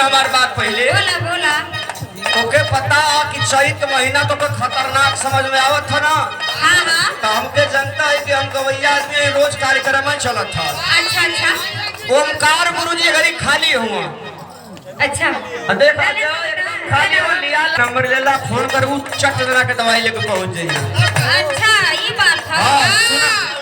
सुन हमार बात पहले। बोला बोला। ओके पता कि चैत महीना तो खतरनाक समझ में आवत था ना। हाँ हाँ। तो हमके जनता है कि हम गवैया आदमी रोज कार्यक्रम में चलत था। अच्छा अच्छा। ओमकार गुरुजी घरी खाली हुआ। अच्छा। देखा खाली हो लिया नंबर लेला फोन कर चट देना के दवाई लेके पहुंच जाइए। अच्छा ये बात था। हाँ सुना